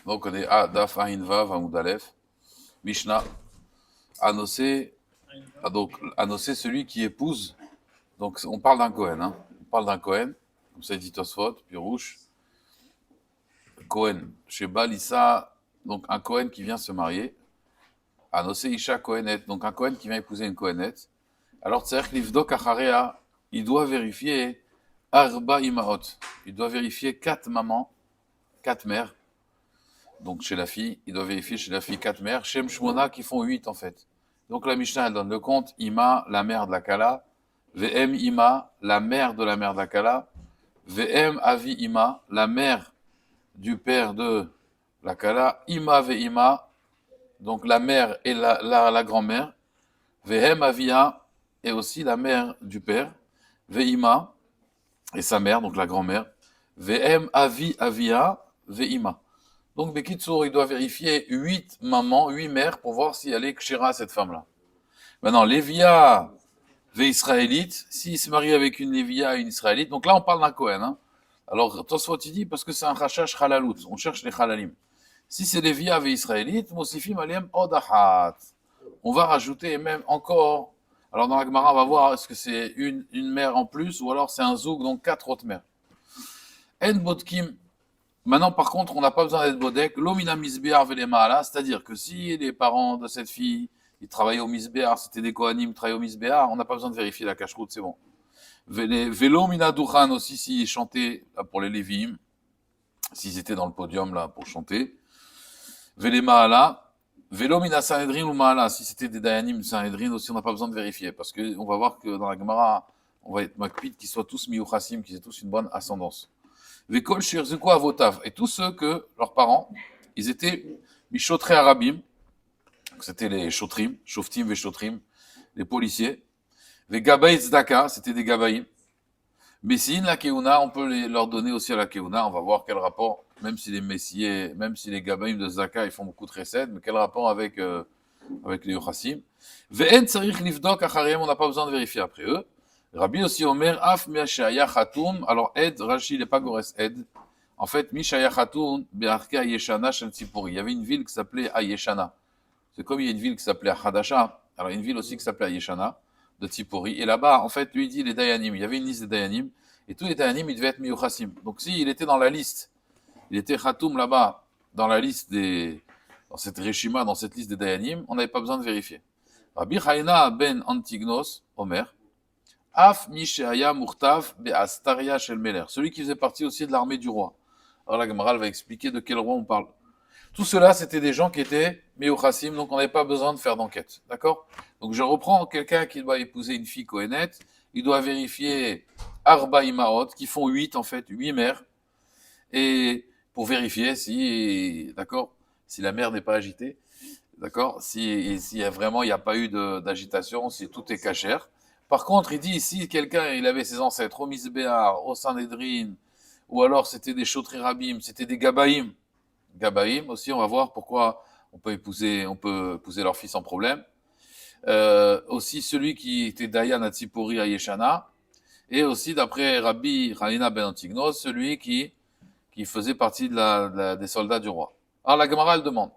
Donc on est à Daf Ain Vav Amoud Aleph, Mishnah, Anossé, donc Anossé, celui qui épouse, donc on parle d'un Kohen, hein. On parle d'un Kohen, comme ça dit Tosfot, puis Rouche, Kohen, chez Balissa, donc un Kohen qui vient se marier, Anossé Isha Kohenet, donc un Kohen qui vient épouser une Kohenet. Alors Tserek Livdok Acharea, il doit vérifier Arba Imaot, il doit vérifier 4 mamans, 4 mères. Donc chez la fille, il doit vérifier chez la fille 4 mères, Shem Shmona qui font 8 en fait. Donc la Mishnah elle donne le compte, Ima, la mère de la Kala, VM Ima, la mère de la mère de la Kala, VM Avi Ima, la mère du père de la Kala, Ima Veima, donc la mère et la grand-mère, VM Avia, et aussi la mère du père, Veima, et sa mère, donc la grand-mère, VM Avi Avia, Veima. Donc, Bekitsour, il doit vérifier 8 mamans, 8 mères pour voir si elle est kshira, cette femme-là. Maintenant, Lévia ve israélite, s'il se marie avec une Lévia et une israélite, donc là, on parle d'un Kohen, hein. Alors, Tosfot, il dit, parce que c'est un rachash halalout, on cherche les halalim. Si c'est Lévia ve israélite, Mosifim aliem odahat. On va rajouter même encore, alors dans la Gemara, on va voir, est-ce que c'est une mère en plus, ou alors c'est un zoug, donc 4 autres mères. En bodkim, maintenant, par contre, on n'a pas besoin d'être bodek. L'omina misbéar velema, c'est-à-dire que si les parents de cette fille, ils travaillaient au misbéar, c'était des kohanim, travaillaient au misbéar, on n'a pas besoin de vérifier la cache-route, c'est bon. Vélo mina duchan aussi, s'ils chantaient pour les lévim, s'ils étaient dans le podium là pour chanter. Vélé maala, vélo mina sanhedrin ou maala, si c'était des dayanim sanhedrin aussi, on n'a pas besoin de vérifier, parce qu'on va voir que dans la Gemara, on va être makpid qu'ils soient tous miuchassim, qu'ils aient tous une bonne ascendance. Vekol shirzuko avotav, et tous ceux que leurs parents, ils étaient michotré arabim, c'était les chotrim, shoftim ve chotrim, les policiers. Vegabaït zdaka, c'était des gabaïm. Messin la keuna, on peut leur donner aussi à la keuna. On va voir quel rapport, même si les messiers, même si les gabaïm de zdaka, ils font beaucoup de recèdes, mais quel rapport avec les yochassim. Ve'en tsarich livdok achariem, on n'a pas besoin de vérifier après eux. Rabbi aussi Omer, Af Miashaya Khatoum. Alors, Ed, Rashi, il n'est pas Gores Ed. En fait, Mishaya Khatoum, Be'arke Ayeshana Shel Tzipori. Il y avait une ville qui s'appelait Ayeshana. C'est comme il y a une ville qui s'appelait Hadasha. Alors, il y a une ville aussi qui s'appelait Ayeshana, de Tzipori. Et là-bas, en fait, lui, il dit les Dayanim. Il y avait une liste des Dayanim. Et tous les Dayanim, ils devaient être Miyuchassim. Donc, s'il était dans la liste, il était Khatoum là-bas, dans la liste dans cette Reshima, dans cette liste des Dayanim, on n'avait pas besoin de vérifier. Rabbi Chaina ben Antignos, Omer, Af Mishéaya Murtav Be'astaria Shel Meler, celui qui faisait partie aussi de l'armée du roi. Alors la Gemara va expliquer de quel roi on parle. Tout cela, c'était des gens qui étaient Meochassim, donc on n'avait pas besoin de faire d'enquête. D'accord? Donc je reprends quelqu'un qui doit épouser une fille Kohénette, il doit vérifier Arba Imaot, qui font 8 en fait, 8 mères, et pour vérifier si, d'accord, si la mère n'est pas agitée, d'accord, si vraiment il n'y a pas eu d'agitation, si tout est cachère. Par contre, il dit ici, quelqu'un, il avait ses ancêtres au Misbéar, au Sanhedrin, ou alors c'était des Chotri Rabim, c'était des Gabaïm. Gabaïm aussi, on va voir pourquoi on peut épouser leur fils sans problème. Aussi celui qui était Dayan à Tzipori à Yeshana, et aussi d'après Rabbi Hanina ben Antignos, celui qui faisait partie des soldats du roi. Alors la Gemara elle demande,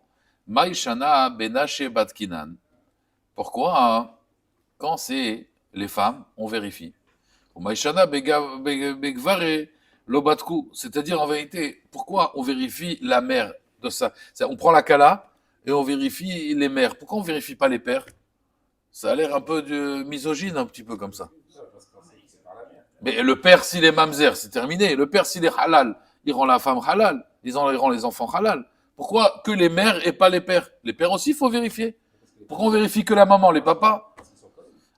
Maïshana benache batkinan. Pourquoi hein, quand c'est les femmes, on vérifie. Maïshana begvare lobatku. C'est-à-dire, en vérité, pourquoi on vérifie la mère de ça? On prend la kala et on vérifie les mères. Pourquoi on vérifie pas les pères? Ça a l'air un peu de misogyne, un petit peu comme ça. Mais le père, s'il est mamzer, c'est terminé. Le père, s'il est halal, il rend la femme halal. Il rend les enfants halal. Pourquoi que les mères et pas les pères? Les pères aussi, il faut vérifier. Pourquoi on vérifie que la maman, les papas?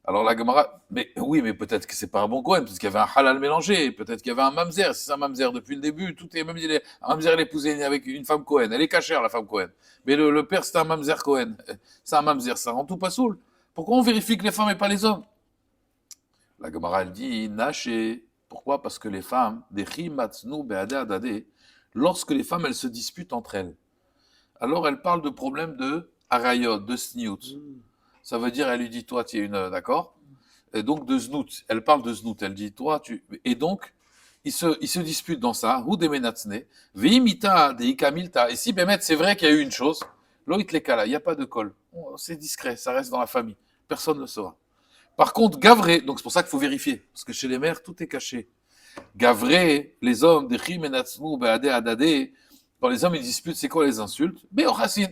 Alors la Gemara, mais oui, mais peut-être que c'est pas un bon Cohen, parce qu'il y avait un halal mélangé, peut-être qu'il y avait un mamzer, si c'est un mamzer depuis le début, tout est, même un mamzer, elle est épousé avec une femme Cohen, elle est cachère, la femme Cohen. Mais le père, c'est un mamzer Cohen. C'est un mamzer, ça rend tout pas saoul. Pourquoi on vérifie que les femmes et pas les hommes? La Gemara, elle dit, naché. Pourquoi? Parce que les femmes, des chimatznu be'ade adade, lorsque les femmes, elles se disputent entre elles, alors elles parlent de problèmes de harayot, de sniout. Ça veut dire, elle lui dit, toi, tu es une, d'accord? Et donc, de znout. Elle parle de znout. Elle dit, toi, tu. Et donc, ils se disputent dans ça, ou des menatsne, veimita, des ikamilta, et si Bémet, c'est vrai qu'il y a eu une chose, loït lekala, il n'y a pas de col. C'est discret, ça reste dans la famille. Personne ne le saura. Par contre, Gavré, donc c'est pour ça qu'il faut vérifier, parce que chez les mères, tout est caché. Gavré, les hommes, des chim menatsmu, beade adade, quand les hommes ils disputent, c'est quoi les insultes? Beochassin.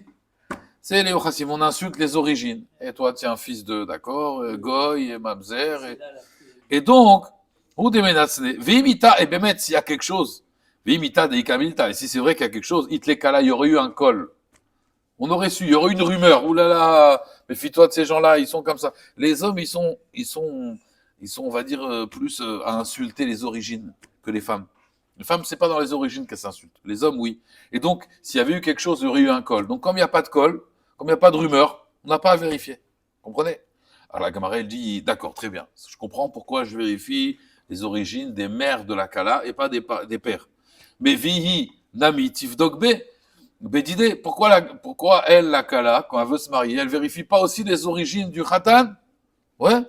C'est les Ochassim, on insulte les origines. Et toi, tu es un fils de, d'accord, Goy, et Mamzer. Et donc, ou des menatsne, Vimita, et Bémet, s'il y a quelque chose, Vimita de Ikamilta, et si c'est vrai qu'il y a quelque chose, Itlekala, il y aurait eu un col. On aurait su, il y aurait eu une rumeur. Ouh là là, méfie-toi de ces gens-là, ils sont comme ça. Les hommes, ils sont, on va dire, plus à insulter les origines que les femmes. Les femmes, c'est pas dans les origines qu'elles s'insultent. Les hommes, oui. Et donc, s'il y avait eu quelque chose, il y aurait eu un col. Donc, comme il n'y a pas de col, comme il n'y a pas de rumeur, on n'a pas à vérifier. Comprenez? Alors la Gemara, elle dit, d'accord, très bien. Je comprends pourquoi je vérifie les origines des mères de la Kala et pas des pères. Mais Vihi, Nami, Tivdok B, Bédidé, pourquoi elle, la Kala, quand elle veut se marier, elle vérifie pas aussi les origines du Khatan? Ouais,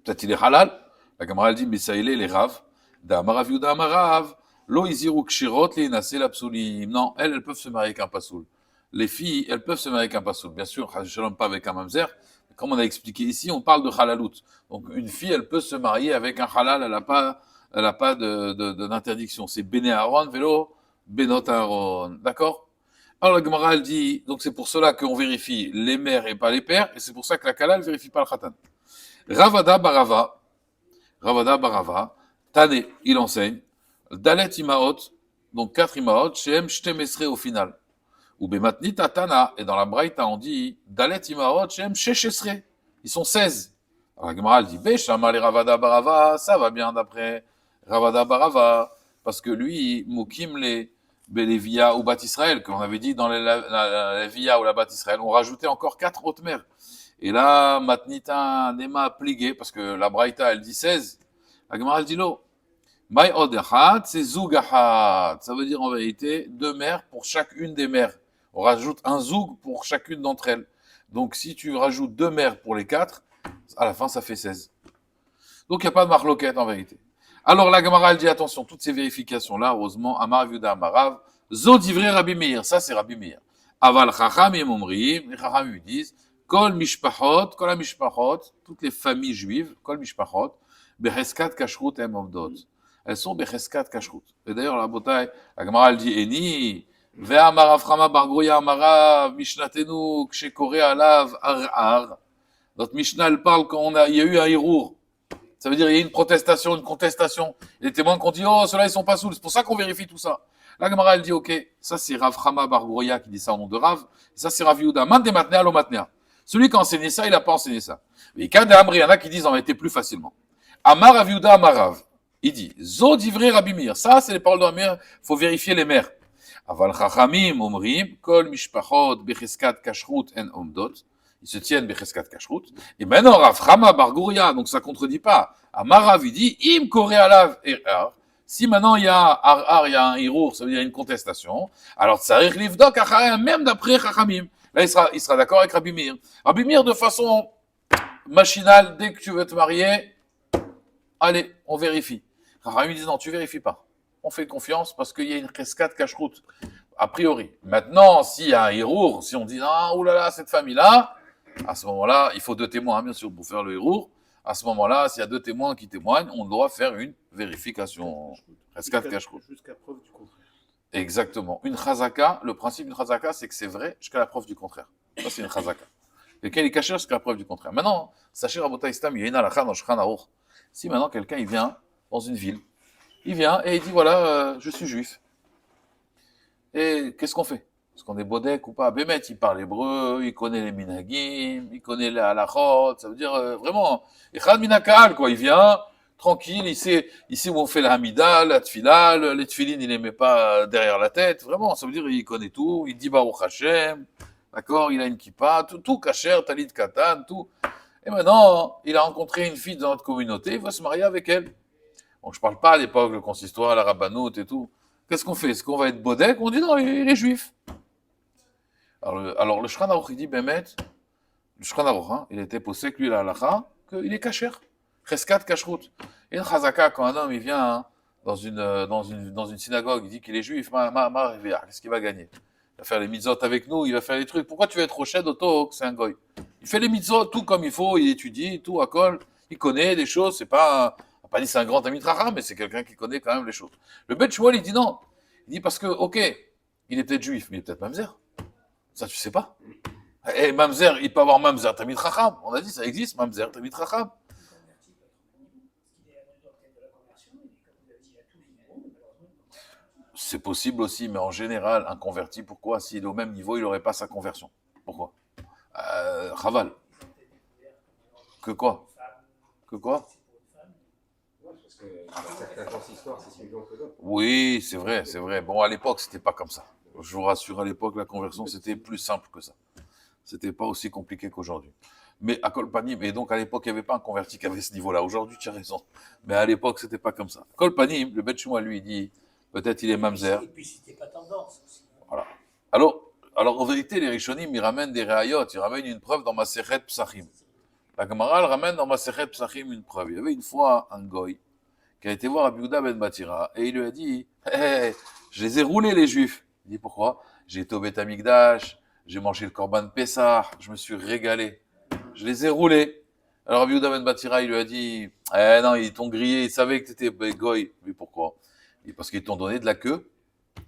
peut-être il est halal. La Gemara, elle dit, mais ça, il est les raves. D'Amarav Yuda Amarav, Lo Iziru Kshirot, li Nasel Absolim. Non, elles peuvent se marier avec un pasoul. Les filles, elles peuvent se marier avec un pasoul. Bien sûr, Shalom pas avec un mamzer. Comme on a expliqué ici, on parle de halalout. Donc, une fille, elle peut se marier avec un halal, elle n'a pas d'interdiction. C'est Bene Aaron, vélo, Benot Aaron. D'accord? Alors, la Gemara, elle dit, donc c'est pour cela qu'on vérifie les mères et pas les pères, et c'est pour ça que la Kala, elle vérifie pas le Khatan. Ravada Barava, Tane, il enseigne, Dalet Imaot, donc 4 Imaot, Shem Shtemesre au final. Ou Bematnita Tana, et dans la Braïta, on dit, Dalet Imaot, Shem Sheshesre. Ils sont 16. Alors la Gemara, elle dit, Beshama les Ravada Barava, ça va bien d'après Ravada Barava, parce que lui, Mukim les Belevia ou Bat Israël, qu'on avait dit dans la Via ou la Bat Israël, on rajoutait encore 4 autres mères. Et là, Matnita Nema Pligé, parce que la Braïta, elle dit 16. La Gemara, elle dit non. Mai Odechat, c'est Zougahat. Ça veut dire en vérité 2 mères pour chacune des mères. On rajoute un Zoug pour chacune d'entre elles. Donc si tu rajoutes 2 mères pour les 4, à la fin, ça fait 16. Donc il n'y a pas de marloquette en vérité. Alors la Gemara, elle dit attention, toutes ces vérifications-là, heureusement, Amar Yuda Amarav, Zo divrei Rabbi Meir, ça c'est Rabbi Meir. Aval Chachamim Omrim, les Chachamim disent, Kol Mishpachot, Kol Mishpachot, toutes les familles juives, Kol Mishpachot, Becheskat Kashrut Em Omdot. Elles sont Becheskat Kashrut. Et d'ailleurs, la bataille, la Gemara, elle dit, Eni, Ve'amar Aframa Bargoya Amarav, Mishnatenu, Kshekore Alav, Ar. Notre Mishnah, elle parle quand il y a eu un hirour. Ça veut dire il y a une protestation, une contestation. Et les témoins qui ont dit, oh, ceux-là, ils sont pas saouls. C'est pour ça qu'on vérifie tout ça. La Gemara, elle dit, ok, ça c'est Rav Chama Bar Goria qui dit ça au nom de Rav. Et ça c'est Rav Yehuda. Man de matnea lo matnea. Celui qui a enseigné ça, il n'a pas enseigné ça. Mais quand il y en a qui disent en été plus facilement. Amar Rav Yehuda Amar Rav. Il dit, Zo divrei Rabbi Meir. Ça, c'est les paroles de Rabbi Meir. Il faut vérifier les mères. Aval Chachamim Omrim, Kol Mishpachot Becheskat Kashrut En Omdot. Ils se tiennent Becheskat Kashrut. Et maintenant, Rav Chama Bar Goria, donc ça contredit pas. Amarav, il dit, Im Kore Alav Erar. Si maintenant il y a il y a un hirour, ça veut dire une contestation, alors Tsarich Livdok Acharem, même d'après Chachamim. Là, il sera d'accord avec Rabbi Meir. Rabbi Meir, de façon machinale, dès que tu veux te marier, allez, on vérifie. Chachamim dit non, tu vérifies pas. On fait confiance parce qu'il y a une Cheskat Kashrut, a priori. Maintenant, s'il y a un hirour, si on dit, ah, oulala, cette famille-là, à ce moment-là, il faut 2 témoins, bien sûr, pour faire le hirour. À ce moment-là, s'il y a 2 témoins qui témoignent, on doit faire une vérification. Jusqu'à preuve du contraire. Exactement. Une chazaka, le principe d'une chazaka, c'est que c'est vrai jusqu'à la preuve du contraire. Ça, c'est une chazaka. Quelqu'un est caché jusqu'à la preuve du contraire. Maintenant, sachez, Rabotai Istam, il y a une halakha dans Shulchan Aruch. Si maintenant quelqu'un, il vient dans une ville, il vient et il dit, voilà, je suis juif. Et qu'est-ce qu'on fait? Est-ce qu'on est bodek ou pas? Bémet, il parle hébreu, il connaît les minagim, il connaît les halachot, ça veut dire vraiment, echad minakal, quoi, il vient, tranquille, il sait où on fait la hamida, la tfila, les tfilines, il les met pas derrière la tête, vraiment, ça veut dire, il connaît tout, il dit Baruch Hashem, d'accord, il a une kippa, tout kasher, talit katan, tout. Et maintenant, il a rencontré une fille dans notre communauté, il va se marier avec elle. Bon, je parle pas à l'époque, le consistoire, la rabbanout et tout. Qu'est-ce qu'on fait? Est-ce qu'on va être bodek? On dit non, il est juif. Alors le Shulchan Aruch, il dit, Bémet, le Shulchan Aruch, hein, il était posé que lui, la halakha, qu'il est kasher. Cheskat kashrut. Et une chazaka, quand un homme, il vient dans une synagogue, il dit qu'il est juif, qu'est-ce qu'il va gagner? Il va faire les mitzvot avec nous, il va faire les trucs. Pourquoi tu veux être rocher d'auto, c'est un goy? Il fait les mitzvot tout comme il faut, il étudie, tout à col, il connaît des choses, c'est pas, on va pas dire c'est un grand ami Raham, mais c'est quelqu'un qui connaît quand même les choses. Le Bet Shmuel, il dit non. Il dit parce que, ok, il est peut-être juif, mais il est peut-être mamzer. Ça, tu sais pas. Et mamzer, il peut avoir mamzer Tamid Raham. On a dit, ça existe, mamzer Tamid Raham. C'est possible aussi, mais en général, un converti, pourquoi? S'il est au même niveau, il n'aurait pas sa conversion. Pourquoi? Chaval. Que quoi? Que quoi? Parce que certains consistoires, c'est suivant que d'autres. Oui, c'est vrai, c'est vrai. Bon, à l'époque, c'était pas comme ça. Je vous rassure, à l'époque, la conversion, c'était plus simple que ça. C'était pas aussi compliqué qu'aujourd'hui. Mais à Kolpanim, et donc à l'époque, il n'y avait pas un converti qui avait ce niveau-là. Aujourd'hui, tu as raison. Mais à l'époque, c'était pas comme ça. Kolpanim, le Bet Shmuel, lui, dit, peut-être il est mamzer. Et puis, c'était pas tendance aussi. Voilà. Alors, en vérité, les Rishonim, ils ramènent des réayot, ils ramènent une preuve dans Masechet Psachim. La Gemara, elle ramène dans Masechet Psachim une preuve. Il y avait une fois un goy qui a été voir Rabbi Yehuda ben Batira et il lui a dit hey, je les ai roulés les juifs. Il dit pourquoi? J'ai été au Beth Amikdash, j'ai mangé le Korban Pessah, je me suis régalé. Je les ai roulés. Alors Rabbi Yehuda ben Batira, il lui a dit non, ils t'ont grillé, ils savaient que tu étais goy. Mais pourquoi? Il dit parce qu'ils t'ont donné de la queue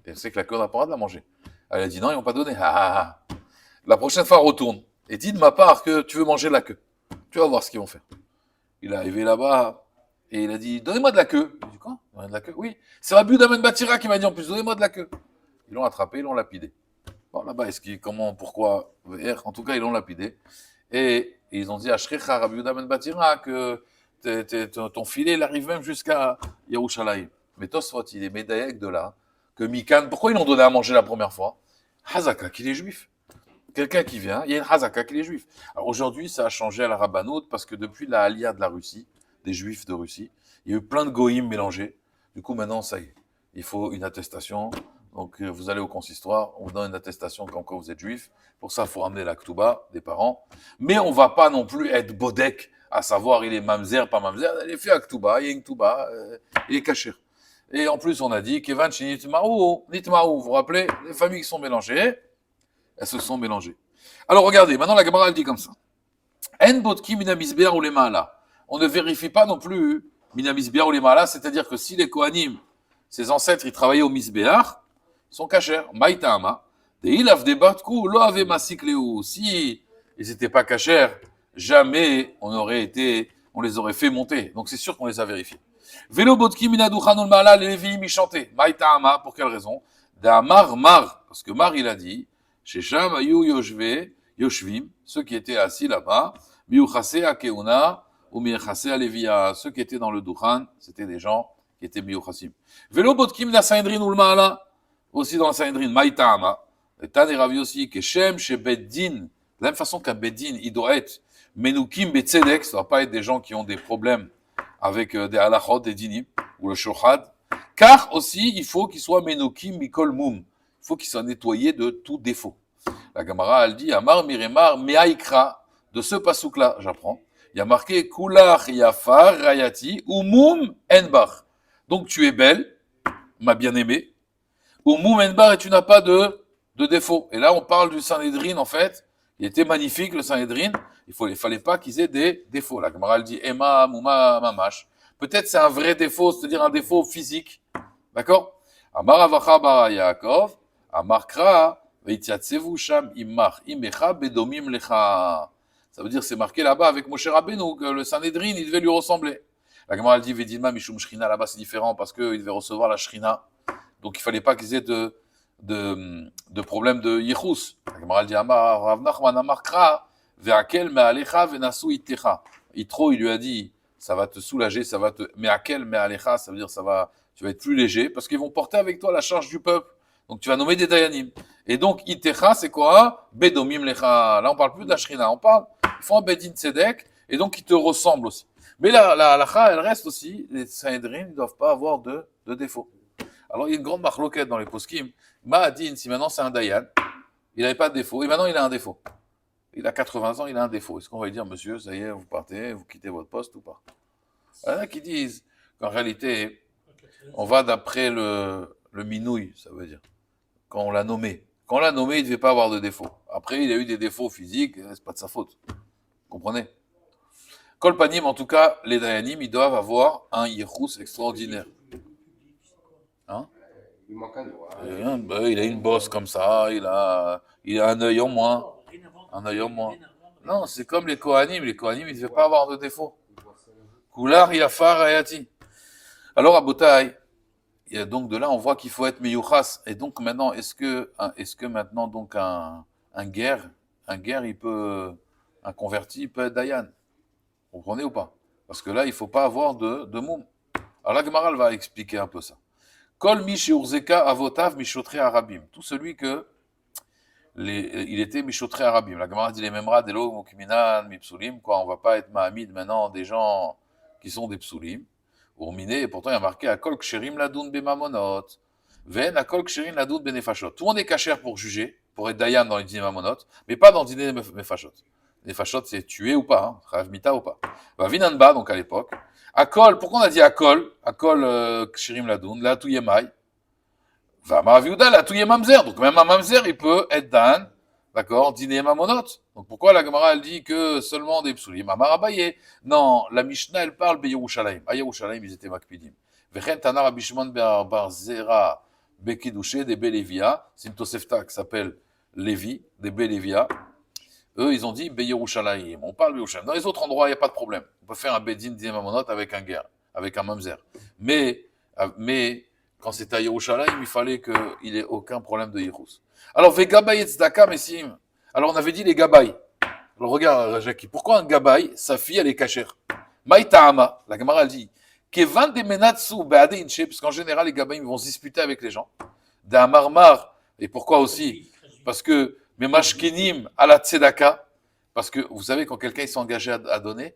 et on sait que la queue, on n'a pas le droit de la manger. Elle a dit non, ils n'ont pas donné. La prochaine fois, retourne et dis de ma part que tu veux manger la queue. Tu vas voir ce qu'ils vont faire. Il est arrivé là-bas et il a dit donnez-moi de la queue. Il dit quoi? Donnez de la queue? Oui. C'est Rabbi Yehuda ben Batira qui m'a dit en plus donnez-moi de la queue. Ils l'ont attrapé, ils l'ont lapidé. Bon, là-bas, est-ce qu'ils, comment, pourquoi, en tout cas, ils l'ont lapidé. Et ils ont dit à Shrecha Rabbi Yehuda ben Batira que ton filet, il arrive même jusqu'à Yerushalayim. Mais Tosfot, il est médaillé de là, que Mikan, pourquoi ils l'ont donné à manger la première fois? Hazaka, qu'il est juif. Quelqu'un qui vient, il y a une Hazaka qui est juif. Alors aujourd'hui, ça a changé à la Rabbanout parce que depuis la Aliyah de la Russie, des juifs de Russie, il y a eu plein de goïms mélangés. Du coup, maintenant, ça y est, il faut une attestation. Donc, vous allez au consistoire, on vous donne une attestation comme quoi vous êtes juif. Pour ça, il faut ramener la Ktuba des parents. Mais on va pas non plus être bodek, à savoir il est mamzer, pas mamzer. Il est fait à Ktuba, il y a une Ktuba, il est caché. Et en plus, on a dit Kevan Nitmaou, vous vous rappelez, les familles qui sont mélangées, elles se sont mélangées. Alors regardez, maintenant la Gemara elle dit comme ça. En botki minamisbiar ou les maala. On ne vérifie pas non plus minamisbiar ou les maala, c'est-à-dire que si les Kohanim, ses ancêtres, ils travaillaient au misbéar, ils sont cachers. Maïtama. De ilav de batku lo ave masikleu. Si ils n'étaient pas cachers, jamais on les aurait fait monter. Donc c'est sûr qu'on les a vérifiés. Velo botki minaduchanul maala, les Lévi'im y chantaient. Maïtama, pour quelle raison? D'amar mar, parce que Mar il a dit, chez Sham ayu yoshvim, ceux qui étaient assis là-bas, miuchase akeuna ou miuchase alevia, ceux qui étaient dans le Duchan, c'était des gens qui étaient miuchasim. Velo botkim na Sanhedrin ul maala, aussi dans la Sanhedrin, maïtama, et Tan et Ravi aussi, que Shem chez Beddin, de la même façon qu'un Beddin, il doit être menukim betzedek, ça ne doit pas être des gens qui ont des problèmes avec des halachot, des dinim, ou le shochad, car aussi, il faut qu'il soit menukim mikol mum, il faut qu'il soit nettoyé de tout défaut. La Gemara, elle dit, Amar miremar meaikra, de ce pasouk-là, j'apprends, il y a marqué, kulach yafar rayati, umum enbar. Donc tu es belle, ma bien-aimée, umum enbar, et tu n'as pas de défaut. Et là, on parle du Sanhedrin, en fait, il était magnifique, le Sanhedrin, il fallait pas qu'ils aient des défauts. La Gemara, elle dit, Ema, muma, mamash. Peut-être c'est un vrai défaut, c'est-à-dire un défaut physique. D'accord? Amar avacha bara Yaakov, Amar kra, veitziatzevu sham imach imecha bedomim lecha. Ça veut dire, c'est marqué là-bas avec Moshe Rabbeinu, que le Sanhedrin, il devait lui ressembler. La Gemara, elle dit, Vedima mishum shrina, là-bas c'est différent, parce qu'il devait recevoir la shrina. Donc il fallait pas qu'ils aient de problème de yichus. La Gemara, elle dit, Amar Rav Nachman, Amar kra, ve'akel me'alecha ve'nasu itecha. Yitro, il lui a dit, ça va te soulager, ça va te, me'akel me'alecha, ça veut dire, tu vas être plus léger, parce qu'ils vont porter avec toi la charge du peuple. Donc tu vas nommer des dayanim. Et donc, itecha, c'est quoi? Bedomim lecha. Là, on parle plus de la shrina, on parle, ils font un bedin tzedek, et donc ils te ressemblent aussi. Mais la halacha, elle reste aussi, les Sanhedrin ne doivent pas avoir de défaut. Alors, il y a une grande marloquette dans les poskim. Ma'adin, si maintenant c'est un dayan, il n'avait pas de défaut, et maintenant il a un défaut. Il a 80 ans, il a un défaut. Est-ce qu'on va lui dire, monsieur, ça y est, vous partez, vous quittez votre poste ou pas? Il y en a qui disent qu'en réalité, On va d'après le minouille, ça veut dire. Quand on l'a nommé. Quand on l'a nommé, il ne devait pas avoir de défauts. Après, il a eu des défauts physiques, c'est pas de sa faute. Vous comprenez? Kolpanim, en tout cas, les Dayanim, ils doivent avoir un yichus extraordinaire. Hein? Il manque un doigt. Il a une bosse comme ça, il a un œil en moins. Un œil en moins. Non, c'est comme les Kohanim. Les Kohanim, ils ne devaient pas avoir de défauts. Koular yafar ayati. Alors, à Botaï, donc de là, on voit qu'il faut être meyuchas. Et donc maintenant, est-ce que maintenant, donc un guerre, il peut, un converti, il peut être Dayan? Vous comprenez ou pas? Parce que là, il ne faut pas avoir de moum. Alors la Gemara va expliquer un peu ça. Kol mi sheurzeka avotav mishotre arabim. Tout celui que il était mishotre arabim. La Gemara dit les memra delo mukminan mi psulim. Quoi, on va pas être mahamid maintenant des gens qui sont des psulim. Urminé, et pourtant il y a marqué Akol ksherim ladun bemamonot. Ven akol ksherim ladun benefashot. Tout le monde est kasher pour juger, pour être dayan dans les dîner mamonot, mais pas dans le dîner nefashot. Nefashot, c'est tuer ou pas, hein, chayav mita ou pas. Vinanba, donc à l'époque. Akol, pourquoi on a dit Akol? Akol ksherim ladun, la tuyemai. Va maraviuda, la tuyemamzer. Donc même un mamzer, il peut être dan, d'accord, dîner mamonot. Donc pourquoi la Gemara elle dit que seulement des psulim? Amar Abaye. Non, la Mishnah elle parle de Yerushalayim. À Yerushalayim ils étaient makpidim. Vechen tanar abishman bar zera bekidushe des Belevia. C'est une tosefta qui s'appelle Lévi, des Belevia. Eux ils ont dit Yerushalayim. On parle de Yerushalayim. Dans les autres endroits il n'y a pas de problème. On peut faire un bedin dîner mamonot avec un guerre, avec un mamzer. Mais quand c'était à Yerushalayim, il fallait qu'il ait aucun problème de Yerus. Alors, Vegabay et Tzedaka, Messim. Alors, on avait dit les Gabay. Alors, regarde, Jackie, pourquoi un Gabay, sa fille, elle est cachère? Maïtahama, la Gemara, elle dit, Kevan de Menatsu, Beade Inche, parce qu'en général, les Gabay, ils vont se disputer avec les gens. D'un Marmar, et pourquoi aussi? Parce que, Memashkenim, à la Tzedaka, parce que, vous savez, quand quelqu'un s'est engagé à donner,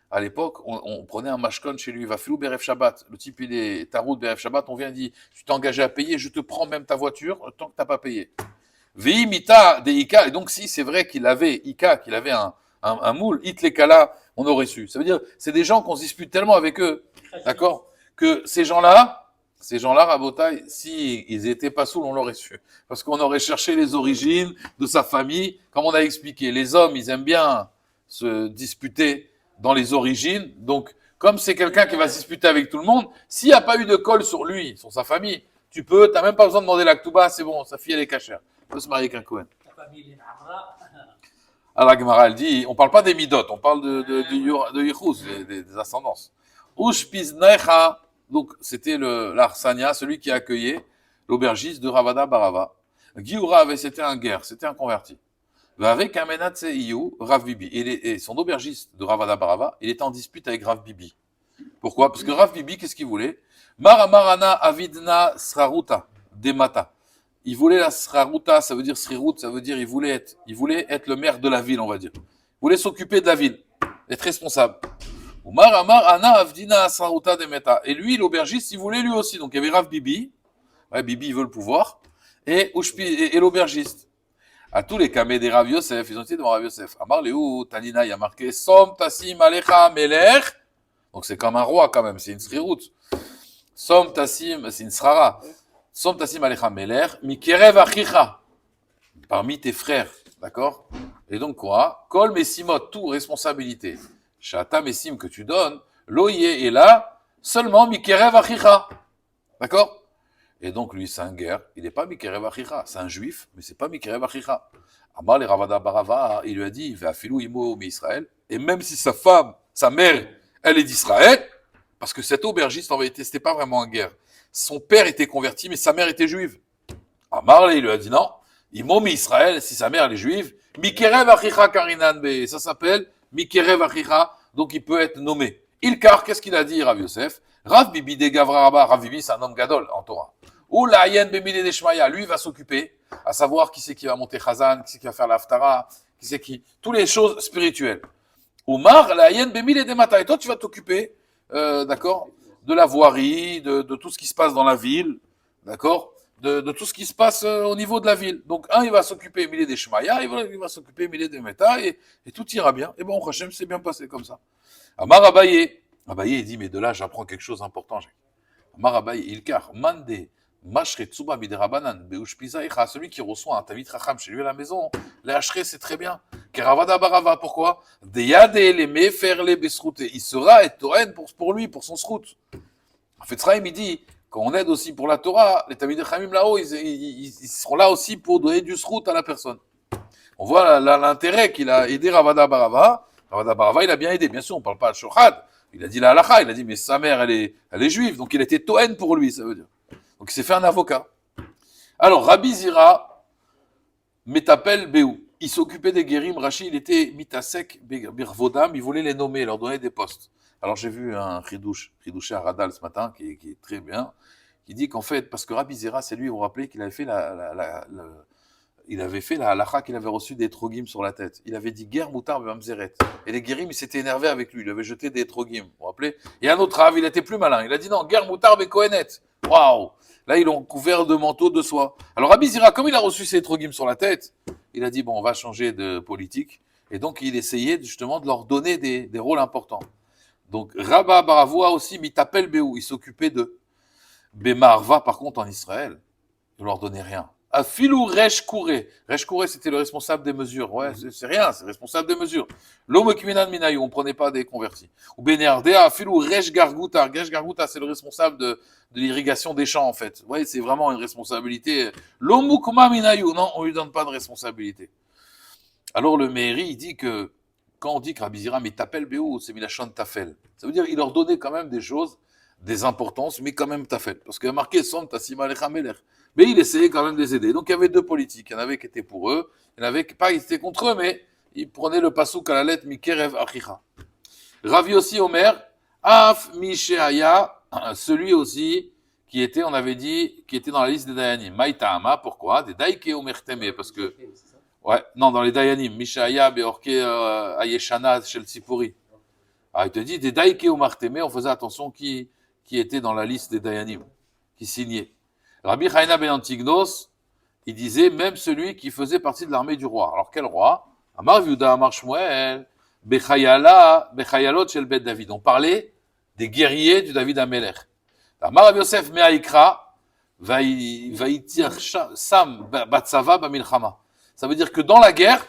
à l'époque, on prenait un mashkon chez lui, va filou beref Shabbat. Le type, il est taroud beref Shabbat. On vient et dit, tu t'es engagé à payer, je te prends même ta voiture tant que tu n'as pas payé. Vei mita de Ika. Et donc, si c'est vrai qu'il avait Ika, qu'il avait un moule, it les kala, on aurait su. Ça veut dire, c'est des gens qu'on se dispute tellement avec eux, d'accord, que ces gens-là, Rabotai, si ils étaient pas saouls, on l'aurait su. Parce qu'on aurait cherché les origines de sa famille. Comme on a expliqué, les hommes, ils aiment bien se disputer dans les origines. Donc, comme c'est quelqu'un qui va se disputer avec tout le monde, s'il n'y a pas eu de colle sur lui, sur sa famille, t'as même pas besoin de demander la Ktouba, c'est bon, sa fille elle est cachère. Elle peut se marier avec un Kohen. Alors la Gemara elle dit, on parle pas des midot, on parle de Yichus, des ascendances. Ushpiznecha, donc c'était l'Arsania, celui qui a accueilli l'aubergiste de Ravada Barava. Giura c'était un guerre, c'était un converti. Avec Amenat Seiyou, Rav Bibi. Et son aubergiste de Ravada Barava, il était en dispute avec Rav Bibi. Pourquoi? Parce que Rav Bibi, qu'est-ce qu'il voulait? Maramarana Avidna Sraruta, Demata. Il voulait la Sraruta, ça veut dire Srirut, ça veut dire il voulait être le maire de la ville, on va dire. Il voulait s'occuper de la ville, être responsable. Maramarana Avidna Sraruta Demata. Et lui, l'aubergiste, il voulait lui aussi. Donc il y avait Rav Bibi. Ouais, Bibi, il veut le pouvoir. Et l'aubergiste. À tous les camés des Rav Yosef, ils ont été devant Rav Yosef. Amar Léou, Tanina, il y a marqué Som Tassim Alecha Melech. Donc c'est comme un roi quand même, c'est une srirout. Som Tassim, c'est une srara. Som Tassim Alecha Melech, Mikerev Achicha. Parmi tes frères, d'accord? Et donc quoi? Kol Messimot, tout responsabilité. Shata Messim que tu donnes, Loye est là, seulement Mikerev Achicha. D'accord? Et donc, lui, c'est un guerre. Il n'est pas Mikerev Achicha. C'est un juif, mais c'est pas Mikerev Achicha. Amar le Ravada Barava, il lui a dit, il va filou imo mi Israël. Et même si sa femme, sa mère, elle est d'Israël, parce que cet aubergiste, en vérité, c'était pas vraiment un guerre. Son père était converti, mais sa mère était juive. Amar, il lui a dit non. Imo mi Israël, si sa mère, elle est juive. Mikerev Achicha Karinan Be. Ça s'appelle Mikerev Achicha. Donc, il peut être nommé. Ilkar, qu'est-ce qu'il a dit, Rav Yosef? Rav Bibi de Gavraraba. Rav Bibi, c'est un homme gadol en Torah. Ou la Ayen Bemile Deshmaya, lui va s'occuper, à savoir qui c'est qui va monter Chazan, qui c'est qui va faire l'Aftara, qui c'est qui, toutes les choses spirituelles. Oumar, la Ayen Bemile Demata, et toi tu vas t'occuper, d'accord, de la voirie, de tout ce qui se passe dans la ville, d'accord, de tout ce qui se passe au niveau de la ville. Donc un, il va s'occuper Mile Deshmaya, il va s'occuper Mile Demeta, et tout ira bien. Et bon, Hachem, c'est bien passé comme ça. Amar Abaye, il dit, mais de là, j'apprends quelque chose d'important, Marabai Ilkar, Mande, Mashre Tsuba Miderabanan, Beushpizaïcha, celui qui reçoit un Tamit Racham chez lui à la maison, les Hachre, c'est très bien. Keravada Barava, pourquoi? Deyade, les Mefer, les Besroute, il sera et Toen pour lui, pour son srout. En fait, Sraim, il dit, quand on aide aussi pour la Torah, les Tamid Rachamim là-haut, ils seront là aussi pour donner du srout à la personne. On voit l'intérêt qu'il a aidé Ravada Barava. Ravada Barava, il a bien aidé. Bien sûr, on ne parle pas de Shochad. Il a dit la halakha, il a dit, mais sa mère, elle est juive. Donc il était Toen pour lui, ça veut dire. Donc il s'est fait un avocat. Alors, Rabbi Zira, Metapel Béou. Il s'occupait des guérim. Rashi, il était Mitasek Birvodam. Il voulait les nommer, leur donner des postes. Alors j'ai vu un Ridouché à Radal ce matin, qui est très bien, qui dit qu'en fait, parce que Rabbi Zira, c'est lui, vous vous rappelez qu'il avait fait il avait fait la halakha qu'il avait reçu des trogim sur la tête. Il avait dit guerre moutar mamzeret. Et les guérim, ils s'étaient énervés avec lui. Il avait jeté des trogim. Vous vous rappelez? Et un autre Rav, il était plus malin. Il a dit non, guerre moutar bekohenet. Waouh! Là, ils l'ont couvert de manteaux de soie. Alors Rabbi Zira, comme il a reçu ces trogim sur la tête, il a dit bon, on va changer de politique. Et donc, il essayait justement de leur donner des rôles importants. Donc, Rabba Baravoua aussi, Mitapel Béou, il s'occupait de Bemarva, par contre, en Israël, il ne leur donnait rien. Afilou Resh Kouré. Resh Kouré, c'était le responsable des mesures. Ouais, c'est rien, c'est responsable des mesures. L'homme Kminan Minayu, on ne prenait pas des convertis. Ou Benerdea, Afilou Resh Gargouta. Resh Gargouta, c'est le responsable de l'irrigation des champs, en fait. Ouais, c'est vraiment une responsabilité. L'homme Kuma Minayu, non, on ne lui donne pas de responsabilité. Alors, le Meiri, il dit que, quand on dit que Rabbi Zira, mais t'appelle Béou, c'est Milachon Tafel. Ça veut dire qu'il leur donnait quand même des choses, des importances, mais quand même Tafel. Parce qu'il y a marqué Som Tassima Lechameler. Mais il essayait quand même de les aider. Donc il y avait deux politiques. Il y en avait qui étaient pour eux, il y en avait qui pas, ils étaient contre eux, mais ils prenaient le pasouk à la lettre Mikerev Achicha. Ravi aussi Omer, Af Mishéaya, celui aussi qui était, on avait dit, qui était dans la liste des Dayanim. Maïtahama, pourquoi? Des Daike Omerteme, parce que ouais, non, dans les Dayanim, Mishaaya, Beorke, Ayeshana, Shel Tzipori. Ah, il te dit, des Daike ou Marteme, on faisait attention qui était dans la liste des Dayanim, qui signait. Rabbi Chaina ben Antignos, il disait, même celui qui faisait partie de l'armée du roi. Alors, quel roi? Amar Viuda, Amar Shmuel, Bechayalot Shel Bet David. On parlait des guerriers du David Amelech. Amar Rabbi Yosef Me'aikra, Vaïtir Sam Batsava Bamilchama. Ça veut dire que dans la guerre,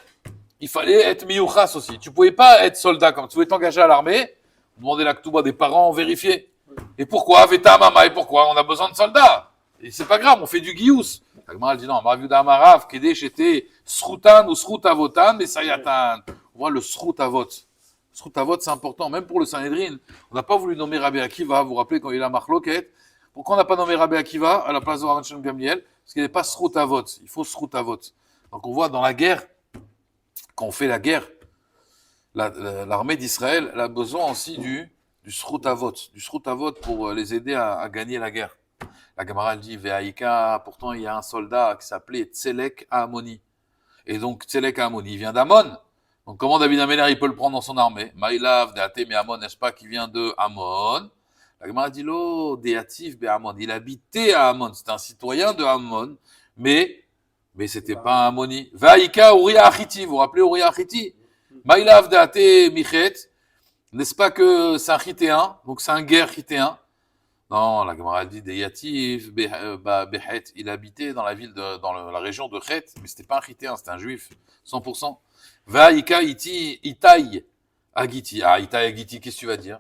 il fallait être miyuchas aussi. Tu pouvais pas être soldat comme tu pouvais t'engager à l'armée, demander la ktouba des parents, vérifier. Et pourquoi? Veta mama, et pourquoi? On a besoin de soldats. Et c'est pas grave, on fait du guious. Elle dit non, Maraviuda Amarav, Kedesh était srutan ou srutavotan, mais sayatan. On voit le srutavot. Srutavot, c'est important, même pour le Sanhedrin. On n'a pas voulu nommer Rabbi Akiva, vous vous rappelez quand il a Marloket. Pourquoi on n'a pas nommé Rabbi Akiva à la place de Rav Shimon Gamliel? Parce qu'il n'est pas srutavot, il faut srutavot. Donc on voit dans la guerre, quand on fait la guerre, l'armée d'Israël elle a besoin aussi du srutavot pour les aider à gagner la guerre. La Gemara dit, Ve'aïka, pourtant il y a un soldat qui s'appelait Tselek Amoni. Et donc Tselek Amoni, il vient d'Amon. Donc comment David Améler, il peut le prendre dans son armée? Maïlav, Deate, mais Amon, n'est-ce pas, qui vient de Amon? La Gemara dit, lo, Deatif, Amon. Il habitait à Amon, c'était un citoyen de Amon, mais c'était pas un Ammoni. Vaïka Uriah Achiti, vous vous rappelez Uriah Achiti? Maïlav Deate Michet, n'est-ce pas que c'est un Chitéen, donc c'est un guerre Chitéen? Non, la Gemara dit des Yatif, Behet, il habitait dans la ville dans la région de Chet, mais c'était pas un Chitéen, c'était un juif, 100%. Vaïka Iti, Itaï Agiti. Ah, Itaï Agiti, qu'est-ce que tu vas dire?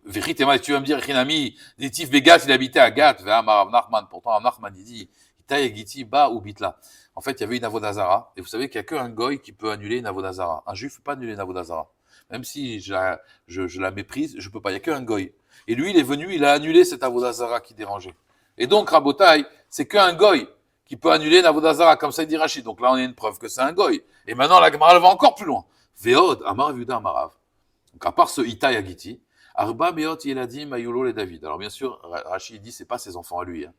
Véritablement, tu vas me dire, Chinami, Yatif Begat, il habitait à Gat, Amar Nachman, pourtant Nachman, il dit, Giti, Ba ou Bitla. En fait, il y avait une avodazara, et vous savez qu'il n'y a qu'un goy qui peut annuler une avodazara. Un juif ne peut pas annuler une avodazara. Même si je la méprise, je ne peux pas. Il n'y a qu'un goy. Et lui, il est venu, il a annulé cette avodazara qui dérangeait. Et donc, Rabotai, c'est qu'un goy qui peut annuler une avodazara, comme ça il dit Rachid. Donc là, on a une preuve que c'est un goy. Et maintenant, la Gemara va encore plus loin. Veod, Amar Viuda Amarav. Donc, à part ce Itaï Agiti, Arba Meot Yeladim Mayulo et David. Alors, bien sûr, Rachid dit, c'est pas ses enfants à lui, hein.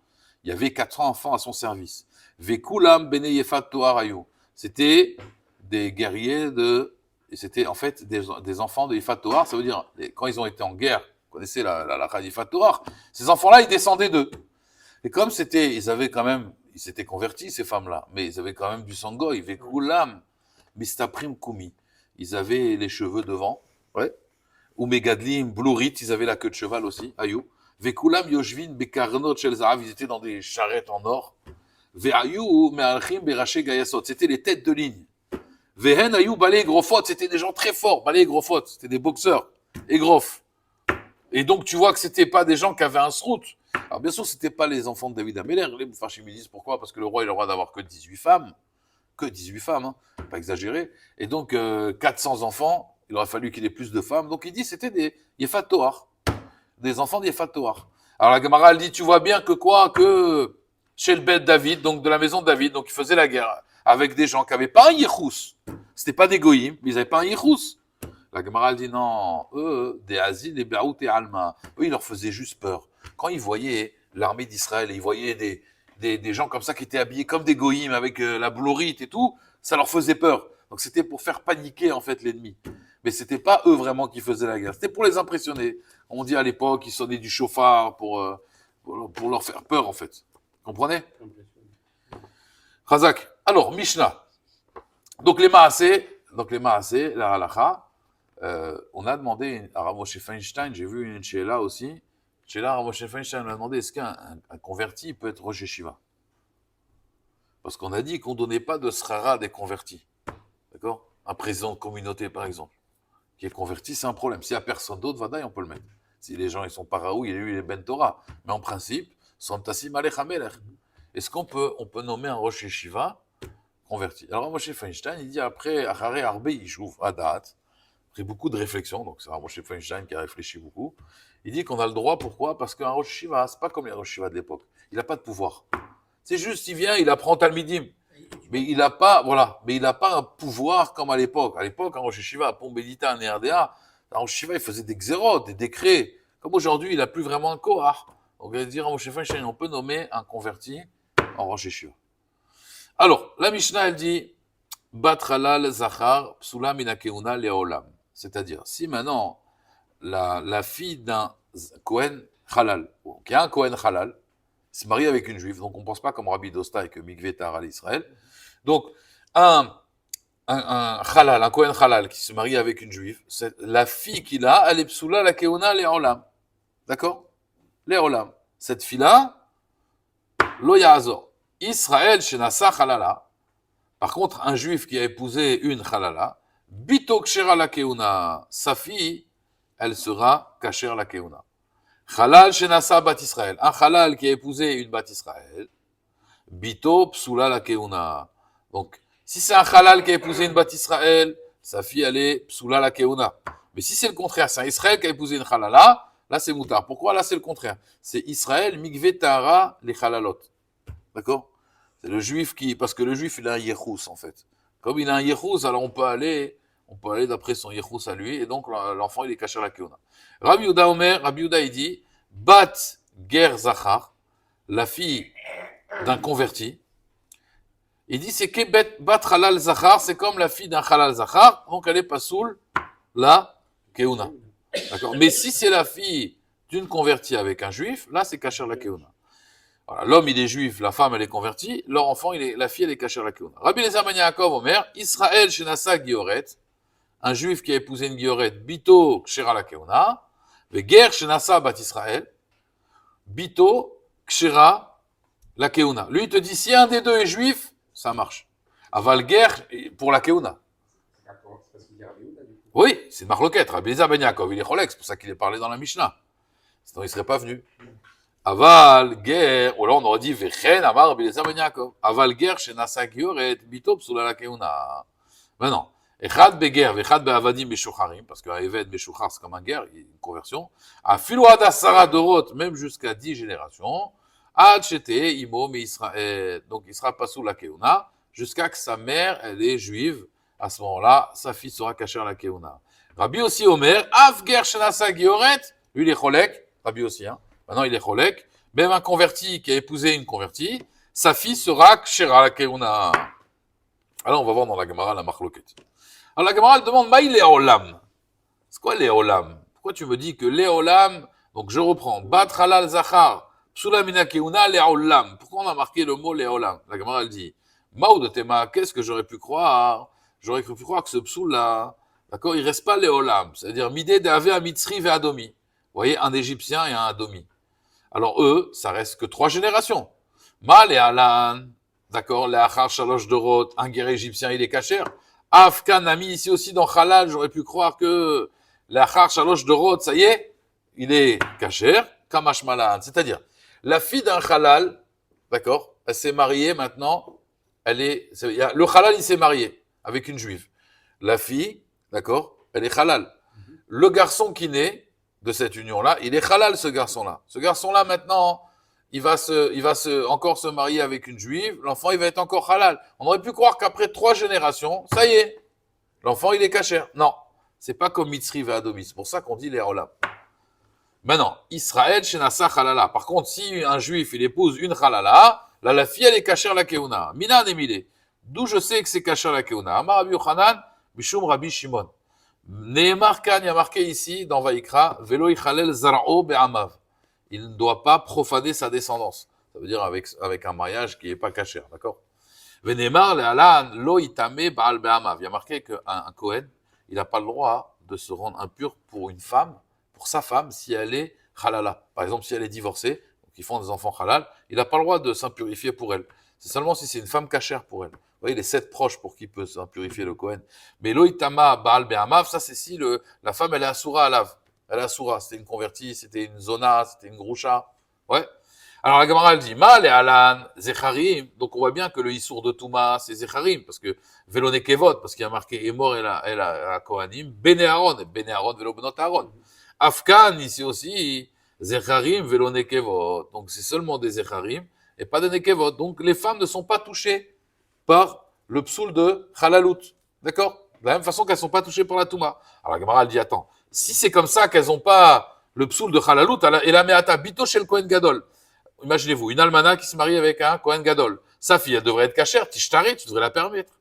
Il y avait 400 enfants à son service. Vekulam bene yefat toarayu. C'était des guerriers et c'était en fait des enfants de Yefat Toar. Ça veut dire, quand ils ont été en guerre, vous connaissez la Yefat Toar, ces enfants-là, ils descendaient d'eux. Et comme ils s'étaient convertis, ces femmes-là, mais ils avaient quand même du sangoy. Vekulam mistaprim kumi. Ils avaient les cheveux devant, ouais. Ou megadlim, blourit, ils avaient la queue de cheval aussi, ayou. Vekulam yoshvin bekarnot shel zahav, ils étaient dans des charrettes en or. Ve'ayu me'alchim beraché gayasot, c'était les têtes de ligne. Vehen ayu balé grofot, c'était des gens très forts, balé grofot, c'était des boxeurs, et grof. Et donc tu vois que c'était pas des gens qui avaient un srout. Alors bien sûr, c'était pas les enfants de David Améler, les Moufarchim me disent pourquoi, parce que le roi il a le droit d'avoir que 18 femmes, hein, pas exagéré. Et donc 400 enfants, il aurait fallu qu'il ait plus de femmes. Donc il dit c'était des Yefat Toar, des enfants de Yefat Toar. Alors la Gemara elle dit tu vois bien que quoi, que chez le bête David, donc de la maison de David, donc il faisait la guerre avec des gens qui n'avaient pas un Yechous. C'était pas des goïms, mais ils n'avaient pas un Yechous. La Gemara dit non, eux, des Azil, des Baout et Alma, eux, ils leur faisaient juste peur. Quand ils voyaient l'armée d'Israël, et ils voyaient des gens comme ça qui étaient habillés comme des goïms avec la blourite et tout, ça leur faisait peur. Donc c'était pour faire paniquer en fait l'ennemi. Mais c'était pas eux vraiment qui faisaient la guerre, c'était pour les impressionner. On dit à l'époque, ils sonnaient du chauffard pour leur faire peur en fait. Comprenez? Chazak. Alors, Mishnah. Donc les Maasé, la halakha, on a demandé à Rav Moshe Feinstein, j'ai vu une Sheila aussi. Sheila, Rav Moshe Feinstein m'a demandé est-ce qu'un converti peut être Rosh Yeshiva? Parce qu'on a dit qu'on ne donnait pas de srara à des convertis. D'accord? Un président de communauté, par exemple, qui est converti, c'est un problème. S'il n'y a personne d'autre, Vadaï, on peut le mettre. Si les gens ils sont paraou, il y a eu les Ben Torah. Mais en principe, Santassim Alech Hamelech. Est-ce qu'on peut nommer un Rosh Yeshiva converti? Alors, Moshe Feinstein, il dit après, Achare Arbe Yishuv Adat, après beaucoup de réflexions, donc c'est Moshe Feinstein qui a réfléchi beaucoup, il dit qu'on a le droit, pourquoi? Parce qu'un Rosh Yeshiva, c'est pas comme les Rosh Yeshiva de l'époque. Il n'a pas de pouvoir. C'est juste, il vient, il apprend Talmidim. Mais il n'a pas, un pouvoir comme à l'époque. À l'époque, un Rosh Yeshiva à Pombedita, en RDA, un Rosh Yeshiva, il faisait des xérotes, des décrets. Comme aujourd'hui, il n'a plus vraiment un kohar. Donc, il va dire à Moshe Feinstein, on peut nommer un converti en Rosh Yeshiva. Alors, la Mishnah, elle dit, Bat halal zachar, psula mina keuna leolam. C'est-à-dire, si maintenant, la fille d'un Kohen halal, qui a un Kohen halal, se marie avec une juive, donc on ne pense pas comme Rabbi Dosta et que Mikvé Tahara l'Israël. Donc, un halal, un Kohen halal qui se marie avec une juive, la fille qu'il a, elle est psula la keuna leolam. D'accord? Leolam. Cette fille-là, lo ya'azor. Israël shenasa halala. Par contre, un juif qui a épousé une halala, bito kshera la keuna, sa fille, elle sera kasher la keuna. Halal shenasa bat Israël, un halal qui a épousé une bat Israël, bito psula la keuna. Donc, si c'est un halal qui a épousé une bat Israël, sa fille, elle est psula la keuna. Mais si c'est le contraire, c'est un Israël qui a épousé une halala, là c'est moutar. Pourquoi là c'est le contraire? C'est Israël mikvé tahara les halalot. D'accord? C'est le juif parce que le juif il a un yechous en fait. Comme il a un yechous, alors on peut aller d'après son yechous à lui, et donc l'enfant il est caché à la keuna. Rabbi Yehuda il dit, bat ger zachar, la fille d'un converti. Il dit c'est que bat halal zachar, c'est comme la fille d'un halal zachar, donc elle est pas soul la keuna. D'accord? Mais si c'est la fille d'une convertie avec un juif, là c'est caché à la keuna. Voilà, l'homme il est juif, la femme elle est convertie, leur enfant la fille elle est cachée à la keuna. Rabbi Eliezer ben Yaakov Omer, Israël shenasa gioret, un juif qui a épousé une gioret, bito kshera la keuna, ve ger shenasa bat Israël, bito kshera la keuna. Lui il te dit si un des deux est juif, ça marche. Aval ger pour la keuna. Oui, c'est une marloquette. Rabbi Eliezer ben Yaakov, il est cholex, c'est pour ça qu'il est parlé dans la Mishnah. Sinon il serait pas venu. Aval ger, ou là on aurait dit vechen amar Rabbi Eliezer ben Yaakov. Aval ger shenasa gioret bito psula la keuna. Maintenant, echad beger vechad beavadim meshucharim, parce qu'un eved meshuchar c'est comme un ger, une conversion. Afilu ad asara dorot, même jusqu'à 10 générations. Ad shete imo me Israël, donc il sera pas sous la keuna, jusqu'à que sa mère elle est juive. À ce moment-là, sa fille sera cachée à la keuna. Rabbi aussi Omer, af ger shenasa gioret, lui il est cholek, Rabbi aussi hein. Maintenant, il est cholek. Même un converti qui a épousé une convertie, sa fille sera kshera la keuna. Alors, on va voir dans la Gemara la marloquet. Alors, la Gemara, elle demande, maï léolam. C'est quoi léolam? Pourquoi tu me dis que léolam, donc je reprends, bat halal zachar, psula mina keuna léolam. Pourquoi on a marqué le mot léolam? La Gemara, elle dit, maou de tema, qu'est-ce que j'aurais pu croire? J'aurais pu croire que ce psoula, d'accord, il reste pas léolam. C'est-à-dire, midé d'ave à mitzri ve adomi. Vous voyez, un Égyptien et un Adomi. Alors eux, ça reste que 3 générations. Mal et Alan, d'accord, les Achar Shalosh Dorot, un guerrier égyptien, il est cachère. Afkan a mis ici aussi dans Halal, j'aurais pu croire que les Achar Shalosh Dorot, ça y est, il est cachère, Kamash Malan. C'est-à-dire, la fille d'un Halal, d'accord, elle s'est mariée maintenant, le Halal, il s'est marié avec une juive. La fille, d'accord, elle est Halal. Le garçon qui naît de cette union-là, il est Halal, ce garçon-là. Ce garçon-là, maintenant, il va encore se marier avec une juive, l'enfant, il va être encore Halal. On aurait pu croire qu'après 3 générations, ça y est, l'enfant, il est cachère. Non, c'est pas comme Mitzri et Adomis. C'est pour ça qu'on dit les Olam. Maintenant, Israël, Shenasa Halala. Par contre, si un juif, il épouse une Halala, là, la fille, elle est cachère la Keuna. Minan Emile. D'où je sais que c'est cachère la Keuna. Amar Rabbi Yochanan, Bishum Rabbi Shimon. Nehemar Kan, il y a marqué ici, dans Vaïkra, Velo Yichalel Zar'o Be'amav. Il ne doit pas profaner sa descendance. Ça veut dire avec un mariage qui n'est pas cachère, d'accord? Venemar Le'alan Lo Itame Baal Be'amav. Il y a marqué qu'un Kohen, il n'a pas le droit de se rendre impur pour une femme, pour sa femme, si elle est halala. Par exemple, si elle est divorcée, donc ils font des enfants halal, il n'a pas le droit de s'impurifier pour elle. C'est seulement si c'est une femme cachère pour elle. Vous voyez, les 7 proches pour qui peut s'impurifier le Kohen. Mais Loïtama Baal Be'amav, ça c'est si la femme elle est Asura Alav. Elle est Asura, c'était une convertie, c'était une Zona, c'était une Groucha. Ouais. Alors la Gemara elle dit, Mal et Alan, Zecharim. Donc on voit bien que le Issour de Touma, c'est Zecharim, parce que Velone Kevot, parce qu'il y a marqué Emor et la Kohanim, Bene Aaron, Velo Benot Aaron. Afkan, ici aussi, Zecharim, Velone Kevot. Donc c'est seulement des Zecharim et pas des Nekevot. Donc les femmes ne sont pas touchées par le psoul de Halalout. D'accord? De la même façon qu'elles ne sont pas touchées par la Touma. Alors la Gemara elle dit, attends, si c'est comme ça qu'elles n'ont pas le psoul de Halalout, et la Meata, Bito chez le Kohen Gadol. Imaginez-vous, une almana qui se marie avec un Kohen Gadol. Sa fille, elle devrait être cachère, Tishtari, tu devrais la permettre.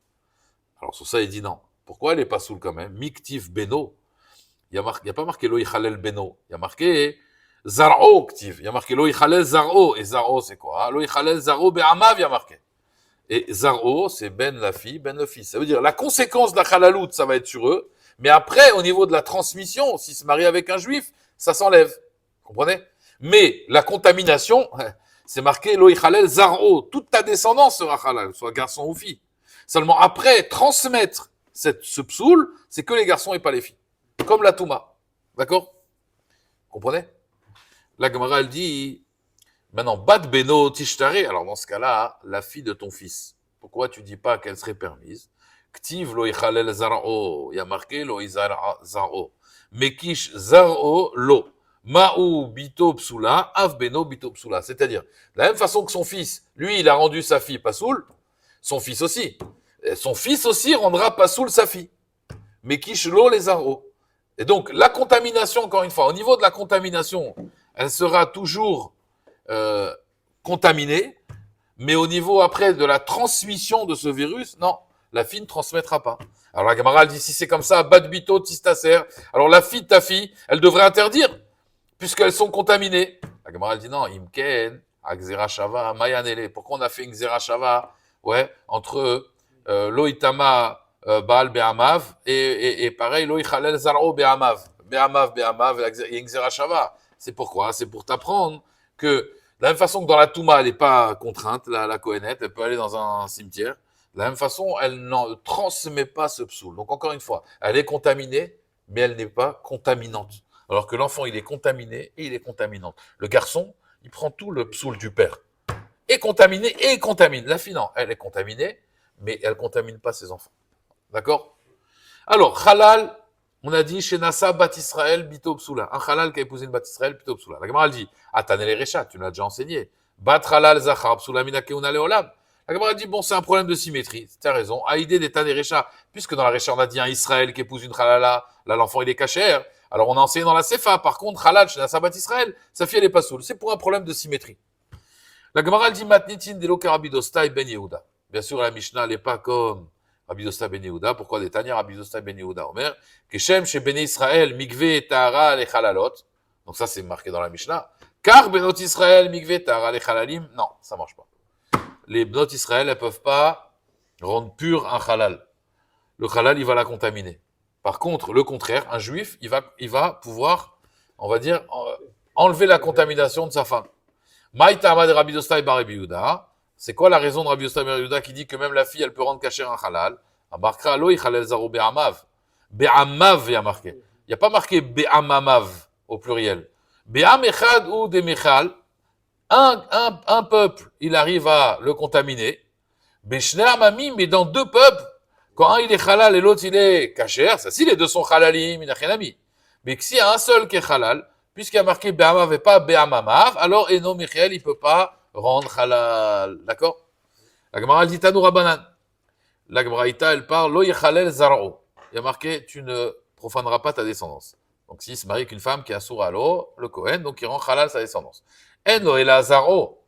Alors sur ça, il dit non. Pourquoi elle n'est pas soul quand même? Miktiv Beno. Il n'y a pas marqué Lo Yichalel Beno. Il y a marqué Zar'o Ktiv. Il y a marqué Lo Yichalel Zar'o. Et Zar'o, c'est quoi? Lo Yichalel Zar'o Be'amav, il y a marqué. Et Zar'o, c'est Ben la fille, Ben le fils. Ça veut dire la conséquence de la halalout, ça va être sur eux. Mais après, au niveau de la transmission, s'ils se marient avec un juif, ça s'enlève. Vous comprenez? Mais la contamination, c'est marqué Lo Yichalel Zar'o. Toute ta descendance sera halal, soit garçon ou fille. Seulement après, transmettre ce psoul, c'est que les garçons et pas les filles. Comme la Touma. D'accord? Vous comprenez? La Gemara, elle dit, maintenant, Bat Beno Tishtare, alors dans ce cas-là, la fille de ton fils. Pourquoi tu dis pas qu'elle serait permise? Ktiv lo yichalel zar'o. Il y a marqué lo zar'o. Mekish zar'o lo. Ma'u bito psula, av beno bito psula. C'est-à-dire, de la même façon que son fils, lui, il a rendu sa fille pasoul, son fils aussi. Son fils aussi rendra pasoul sa fille. Mekish lo les zar'o. Et donc, la contamination, encore une fois, au niveau de la contamination, elle sera toujours contaminée, mais au niveau après de la transmission de ce virus, non, la fille ne transmettra pas. Alors la Gemara dit, si c'est comme ça, bad bito tistaser, alors la fille de ta fille, elle devrait interdire, puisqu'elles sont contaminées. La Gemara dit, non, imken, akzera shava, mayanele. Pourquoi on a fait une xera shava, ouais, entre loitama baal be'amav, et pareil, loichalel zar'o be'amav, be'amav, et une xera shava. C'est pourquoi? C'est pour t'apprendre que, de la même façon que dans la Touma, elle n'est pas contrainte, la Kohénette, elle peut aller dans un cimetière. De la même façon, elle n'en transmet pas ce psoul. Donc encore une fois, elle est contaminée, mais elle n'est pas contaminante. Alors que l'enfant, il est contaminé et il est contaminante. Le garçon, il prend tout le psoul du père. Et contaminé et il contamine. La fille, non, elle est contaminée, mais elle ne contamine pas ses enfants. D'accord? Alors, halal, on a dit, chez Nassa, Bat Israël, Bito Psula. Un halal qui a épousé une Bat Israël, Bito Psula. La Gemara, elle dit, Tanel Recha, tu l'as déjà enseigné. Bat halal, Zachar, Psula, Mina Keuna Leolam. La Gemara, elle dit, bon, c'est un problème de symétrie. Tu as raison. Aïdé des Tanel Recha. Puisque dans la Recha, on a dit un Israël qui épouse une halala, là, l'enfant, il est cachère. Alors, on a enseigné dans la Sefa. Par contre, halal, chez Nassa, Bat Israël, sa fille, elle est pas soule. C'est pour un problème de symétrie. La Gemara, elle dit, Matnitin, Delo Karabidostai, Ben Yehuda. Bien sûr, la Mishnah, elle n'est pas comme Rabbi Dosta ben Yehuda. Pourquoi des Tanya Rabbi Dosta ben Yehuda Omer Keshem chez Bene Israël Mikve Tahara les Chalalot. Donc ça c'est marqué dans la Mishnah. Car Benot Israël Mikve Tahara les Chalalim. Non, ça marche pas. Les Benot Israël elles peuvent pas rendre pur un halal. Le halal il va la contaminer. Par contre le contraire, un juif il va pouvoir, on va dire, enlever la contamination de sa femme. Maïtama de Rabbi Yostai bar Rabbi Yehuda. C'est quoi la raison de Rabbi Yostai bar Yehuda qui dit que même la fille, elle peut rendre kasher un halal? Marquera lo yichalel zaro be'amav. Be'amav, il y a marqué. Il n'y a pas marqué be'amamav au pluriel. Be'am echad ou des mechal. Un peuple, il arrive à le contaminer. Be'shnei amamim, mais dans deux peuples, quand un il est halal et l'autre il est kasher, ça si les deux sont halalim, il n'a rien à mis. Mais s'il y a un seul qui est halal, puisqu'il y a marqué be'amav et pas be'amamav, alors Eno Michael, il peut pas rendre halal. D'accord? La Gemara dit Tanu Rabbanan. La Gemaraïta, elle parle lo yechalel zar'o. Il y a marqué tu ne profaneras pas ta descendance. Donc s'il se marie avec une femme qui a sourd à l'eau, le Kohen, donc il rend halal sa descendance. En lo ela zar'o.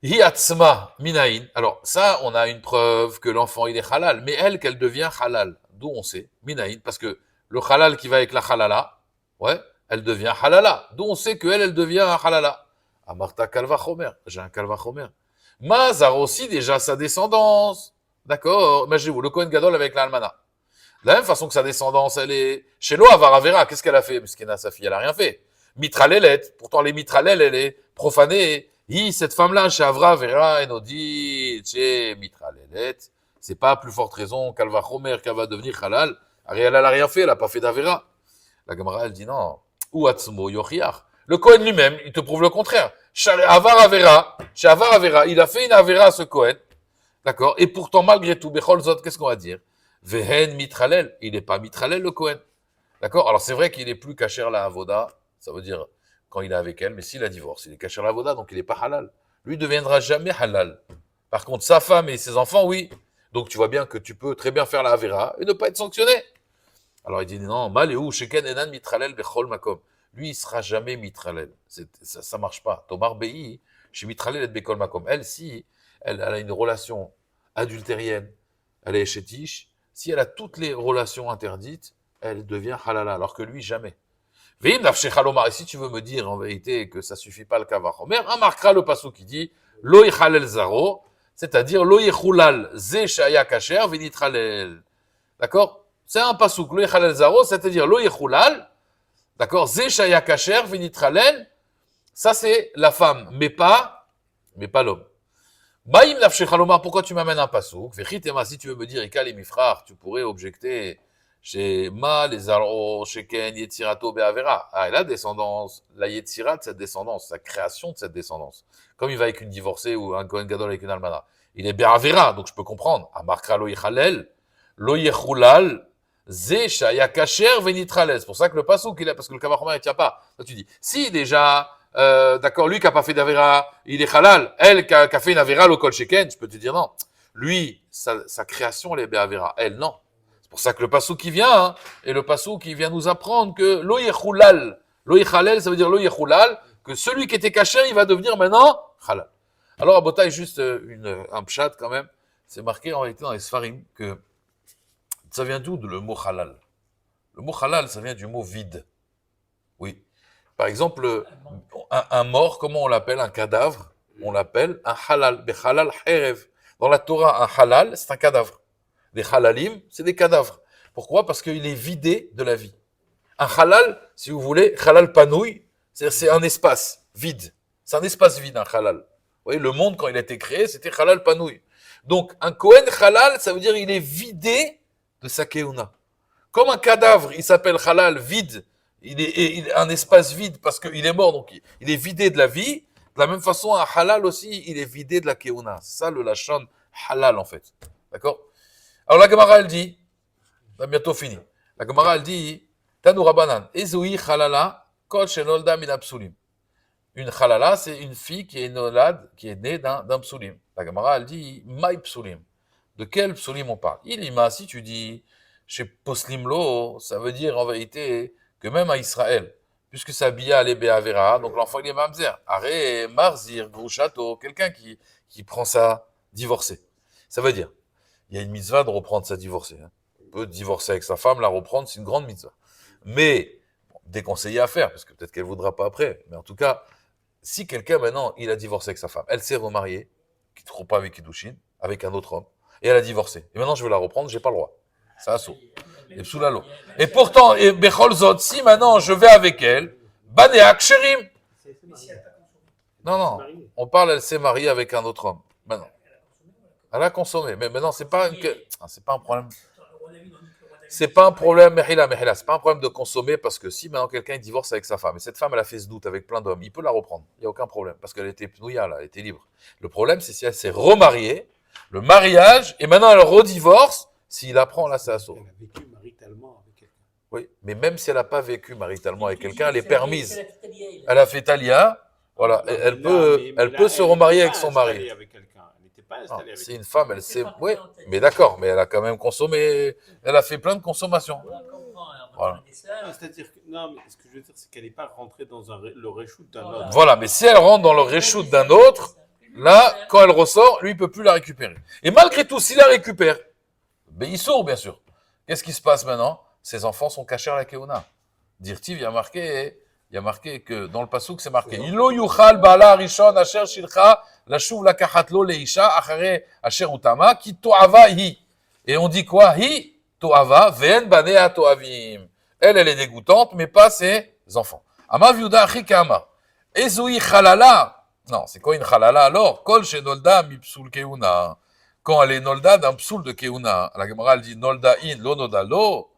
Hi atzma minaïn. Alors ça, on a une preuve que l'enfant il est halal, mais elle qu'elle devient halal. D'où on sait minaïn, parce que le halal qui va avec la halala, ouais, elle devient halala. D'où on sait qu'elle, elle devient halala. Amarta kalva chomer. J'ai un kalva chomer. Mazar aussi déjà sa descendance. D'accord. Imaginez-vous, le Kohen Gadol avec l'almana. De la même façon que sa descendance, elle est chez Lo Avaravera. Qu'est-ce qu'elle a fait? Parce qu'elle a sa fille, elle a rien fait. Mitralelet. Pourtant, les mitralel, elle est profanée. Cette femme-là, chez Avra Vera, Enodi, chez mitralelet. C'est pas plus forte raison qu'elle va chomer, qu'elle va devenir halal. Elle a rien fait, elle a pas fait d'Avera. La Gemara, elle dit non. Ou Atzmo Yochiach. Le Kohen lui-même, il te prouve le contraire. Chez Avar Avera, il a fait une Avera à ce Kohen. D'accord? Et pourtant, malgré tout, Bechol Zot, qu'est-ce qu'on va dire? Vehen mitralel. Il n'est pas mitralel, le Kohen. D'accord? Alors, c'est vrai qu'il est plus kasher la avoda. Ça veut dire quand il est avec elle, mais s'il a divorcé, il est kasher la avoda, donc il n'est pas halal. Lui, il ne deviendra jamais halal. Par contre, sa femme et ses enfants, oui. Donc, tu vois bien que tu peux très bien faire la avera et ne pas être sanctionné. Alors, il dit non, maléou, sheken enan mitralel bechol makom. Lui, il sera jamais mitralel. Ça marche pas. Tomar Bei, chez mitralel et bekol makom. Elle, si elle a une relation adultérienne, elle est chétiche, si elle a toutes les relations interdites, elle devient halala, alors que lui, jamais. Et si tu veux me dire en vérité que ça suffit pas le kavachomer, un marquera le passou qui dit lo yichalel zaro, c'est-à-dire lo yichulal ze shaya kasher venitralel. D'accord? C'est un passouk, lo yichalel zaro, c'est-à-dire lo yichulal, d'accord? Ze shaya kasher venitralel, ça c'est la femme, mais pas l'homme. Maïm nafshechaloma, pourquoi tu m'amènes un passouk? Vechitema, si tu veux me dire ikal et mifrar, tu pourrais objecter chez Ma, les Zaro, Sheken, Yetzirato, Be'avera. Ah, et la descendance, la Yetzira de cette descendance, la création de cette descendance. Comme il va avec une divorcée ou un Kohen Gadol avec une Almana. Il est Be'avera, donc je peux comprendre. Amarkra lo yichalel, lo yechulal, ze shaya kasher venitralel. C'est pour ça que le passouk, il est, parce que le Kavachomer, il tient pas. Là, tu dis, si déjà, d'accord, lui qui a pas fait d'Avera, il est halal. Elle qui a fait une Avera, le Kol Sheken, je peux te dire non. Lui, sa création, elle est Be'avera. Elle, non. C'est pour ça que le passou qui vient, hein, et le passou qui vient nous apprendre que lo yechulal, lo yechalel, ça veut dire lo yechulal, que celui qui était caché, il va devenir maintenant halal. Alors, à Botaï, juste un pshat quand même, c'est marqué en réalité dans les Sfarim que ça vient d'où le mot halal? Le mot halal, ça vient du mot vide. Oui. Par exemple, un mort, comment on l'appelle? Un cadavre, on l'appelle un halal. Bechalal herev. Dans la Torah, un halal, c'est un cadavre. Les halalim, c'est des cadavres. Pourquoi? Parce qu'il est vidé de la vie. Un halal, si vous voulez, halal panouille, c'est un espace vide. C'est un espace vide, un halal. Vous voyez, le monde, quand il a été créé, c'était halal panouille. Donc, un Kohen halal, ça veut dire il est vidé de sa keuna. Comme un cadavre, il s'appelle halal, vide, il est un espace vide parce qu'il est mort, donc il est vidé de la vie. De la même façon, un halal aussi, il est vidé de la keuna. C'est ça le lachon halal, en fait. D'accord? Alors la Gemara, elle dit, on a bientôt fini. La Gemara, elle dit, Tanu Rabbanan, Ezoui halala, kol shenolda min psulim. Une halala, c'est une fille qui est née d'un psulim. La Gemara, elle dit, maï psulim. De quel psulim on parle? Ilima, si tu dis, chez poslimlo, ça veut dire en vérité que même à Israël, puisque sa bia elle est be'avera, donc l'enfant il est mamzer. Aré, marzir, grouchato, quelqu'un qui prend ça divorcé. Ça veut dire, il y a une mitzvah de reprendre sa divorcée. Hein. On peut divorcer avec sa femme, la reprendre, c'est une grande mitzvah. Mais, déconseillé à faire, parce que peut-être qu'elle ne voudra pas après. Mais en tout cas, si quelqu'un maintenant, il a divorcé avec sa femme, elle s'est remariée, qui ne trouve pas avec Kiddushin, avec un autre homme, et elle a divorcé. Et maintenant je veux la reprendre, j'ai pas le droit. C'est assaut. Et psoulalo. Et pourtant, et Bechol Zot, si maintenant je vais avec elle, Banéak Sherim. Non. On parle, elle s'est mariée avec un autre homme. Maintenant. Elle a consommé. Mais maintenant, c'est pas un problème. C'est pas un problème, Mehila, c'est pas un problème de consommer parce que si maintenant quelqu'un divorce avec sa femme et cette femme elle a fait ce doute avec plein d'hommes, il peut la reprendre, il n'y a aucun problème parce qu'elle était pnouia là, elle était libre. Le problème c'est si elle s'est remariée, le mariage et maintenant elle redivorce, s'il apprend là c'est assaut. Elle a vécu maritalement avec quelqu'un. Oui, mais même si elle n'a pas vécu maritalement avec quelqu'un, elle est permise. Elle a fait talia, voilà, elle peut se remarier avec son mari. C'est une femme, elle sait. Oui, mais d'accord, mais elle a quand même consommé. Elle a fait plein de consommation. Voilà. C'est-à-dire que, non, mais ce que je veux dire, c'est qu'elle n'est pas rentrée dans le reshoot d'un autre. Voilà, mais si elle rentre dans le reshoot d'un autre, là, quand elle ressort, lui, il ne peut plus la récupérer. Et malgré tout, s'il la récupère, ben, il sort, bien sûr. Qu'est-ce qui se passe maintenant? Ses enfants sont cachés à la Keuna. Dirtiv, il y a marqué que dans le pasouk, c'est marqué Ilo yuchal bala rishon asher shilcha lashuv lakachatlo leisha achare asher utama ki to'ava hi. Et on dit quoi? Hi to'ava ve'en banea to'avim. Elle est dégoûtante, mais pas ses enfants. Amav yuda achi kama. Ezui chalala. Non, c'est quoi une chalala alors? Kol she nolda mi psul keuna. Quand elle est nolda d'un psul de keuna. La Gemara elle dit nolda in lo nolda lo.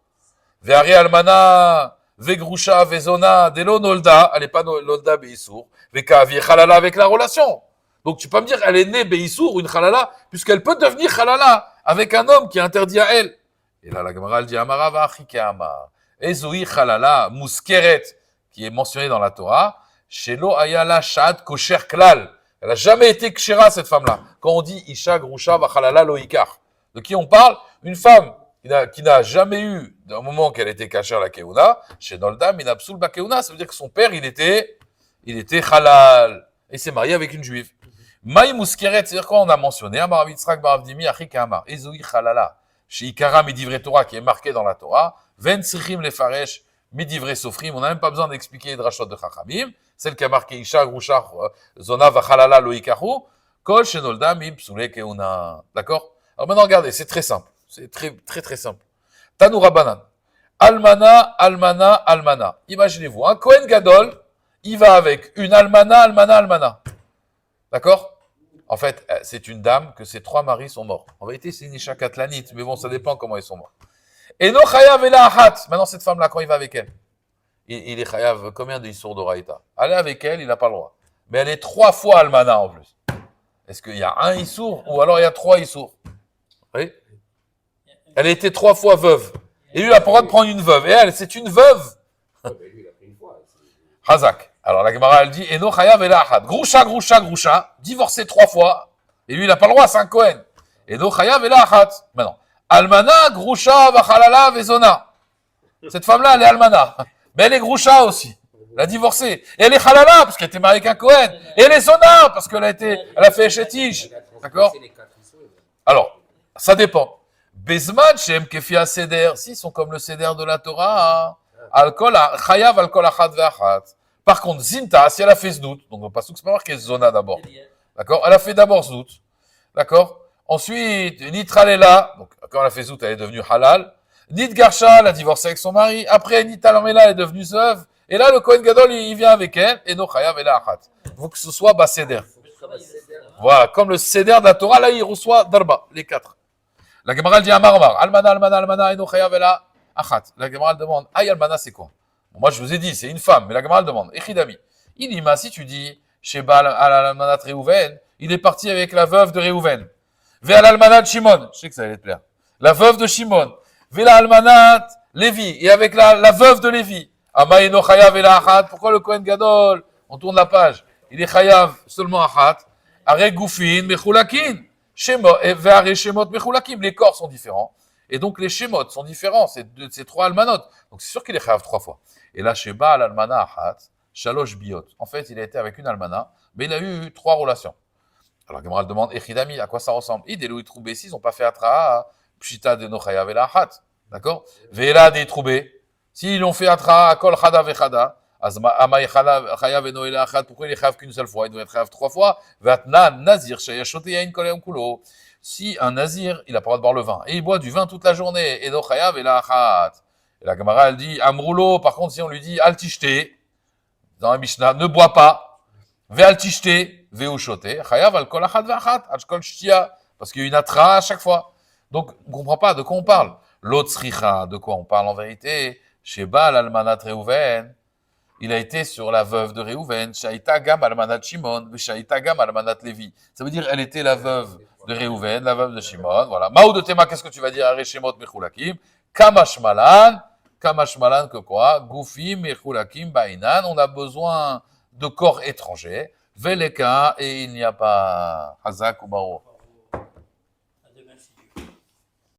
Ve'ari almana. Vegrusha, Vezona, Delo Nolda, elle n'est pas Nolda Beissour, Vekavi Khalala avec la relation. Donc tu peux me dire, elle est née Beissour, une Khalala, puisqu'elle peut devenir Khalala avec un homme qui est interdit à elle. Et là, la Gemara dit, Amara Vachike Amar, Ezoui Khalala, Muskeret, qui est mentionné dans la Torah, Shelo Ayala Shad Kosher Klal. Elle n'a jamais été Kshera, cette femme-là. Quand on dit Isha Grusha Vachalala Loikar. De qui on parle? Une femme qui n'a jamais eu, d'un moment qu'elle était cachée à la Keuna, chez Noldam, Minapsul Bakeuna, ça veut dire que son père, il était halal. Et s'est marié avec une juive. Maï Muskeret, c'est-à-dire quoi on a mentionné, Amar Yitzhak Baravdimi, Achik Amar, Ezoui Halala, chez Ikara Midivre Torah, qui est marqué dans la Torah, Ven Srichim Lefaresh, Midivre Sofrim, on n'a même pas besoin d'expliquer les drachot de Chachamim, celle qui a marqué Isha, Grusha, Zona, Vachalala, Loikahu, Kol, chez Noldam, Ipsule Keuna. D'accord? Alors maintenant, regardez, c'est très simple. C'est très simple. Tanoura Banan. Almana, almana, almana. Imaginez-vous, un Kohen Gadol, il va avec une almana, almana, almana. D'accord? En fait, c'est une dame que ses 3 maris sont morts. En vérité, c'est une Isha Katlanite, mais bon, ça dépend comment ils sont morts. Et no chayav ela achat. Maintenant, cette femme-là, quand il va avec elle, il est chayav combien de Issour d'Oraïta? Aller avec elle, il n'a pas le droit. Mais elle est 3 fois almana en plus. Est-ce qu'il y a un Issour ou alors il y a 3 Issour? Oui? Elle a été 3 fois veuve. Et lui, il a pas le droit de prendre une veuve. Et elle, c'est une veuve. Hazak. Alors, la Gemara, elle dit, Eno chayav ela ahad. Grusha, divorcé 3 fois. Et lui, il n'a pas le droit, c'est un Kohen. Eno chayav ela ahad. Maintenant. Almana, Grusha, Vachalala, Vezona. Cette femme-là, elle est Almana. Mais elle est Grusha aussi. Elle a divorcé. Et elle est Halala, parce qu'elle était mariée avec un Kohen. Et elle est Zona, parce qu'elle a fait Eshetish. D'accord? Alors, ça dépend. Bezman, Shem, Kefia, Seder, s'ils sont comme le Seder de la Torah, Alkol, Chayav, Alkol, Achat, Ve'achat. Par contre, Zinta, si elle a fait Znout, donc pas c'est pas marqué Zona d'abord. D'accord? Elle a fait d'abord Znout. D'accord? Ensuite, Nitralela, donc quand elle a fait Znout, elle est devenue Halal. Nit Garsha, elle a divorcé avec son mari. Après, Nitalamela, elle est devenue veuve. Et là, le Kohen Gadol, il vient avec elle. Et no Chayav, et la Achat. Il faut que ce soit Baseder. Voilà, comme le Seder de la Torah, là, il reçoit Darba, les 4. La Gemara dit Amar, Almana, Eno Chayav ela Achat. La Gemara demande, Almana, c'est quoi? Bon, moi, je vous ai dit, c'est une femme, mais la Gemara demande, Echidami. Ilima, si tu dis, Sheba Almanat Reuven, il est parti avec la veuve de Reuven. Ve'al Almanat Shimon, je sais que ça allait te plaire. La veuve de Shimon. Ve'la Almanat Lévi, et avec la veuve de Lévi. Ama Eno Chayav ela Achat. Pourquoi le Kohen Gadol? On tourne la page. Il est Chayav seulement Achat. Are Goufin, Mechulakin. Les corps sont différents. Et donc les Shemot sont différents. C'est ces 3 almanot. Donc c'est sûr qu'il est chayav 3 fois. Et là, chez Baal almana achat, shalosh biot. En fait, il a été avec une almana, mais il a eu 3 relations. Alors Gemara demande, Echidami, à quoi ça ressemble? Idelu et Troubé, s'ils n'ont pas fait Atra, Pshita de no chayav et la achat. D'accord? Vela des Troubé. S'ils ont fait Atra, Akol Chada vechada. Pourquoi il est chayav qu'une seule fois? Il doit être chayav 3 fois. Si un nazir, il n'a pas le droit de boire le vin, et il boit du vin toute la journée, et donc chayav et la achat. Et la Gemara, elle dit, Amroulo, par contre, si on lui dit, altishte, dans la Mishnah, ne bois pas, Ve'al tishte, ve'u shote, chayav al kol achat ve'achat, al kol shtia, parce qu'il y a une atra à chaque fois. Donc, on ne comprend pas de quoi on parle. L'autre sricha, de quoi on parle en vérité? Chez Baal almanat Reuven, il a été sur la veuve de Reuven, Shaita gam almanat Shimon, Shaita gam almanat Lévi. Ça veut dire, elle était la veuve de Reuven, la veuve de Shimon, voilà. Maou de Tema, qu'est-ce que tu vas dire? Areshemot mechulakim, kamashmalan, que quoi? Goufim mechulakim bainan, on a besoin de corps étrangers, veleka, et il n'y a pas Hazak ou Baro.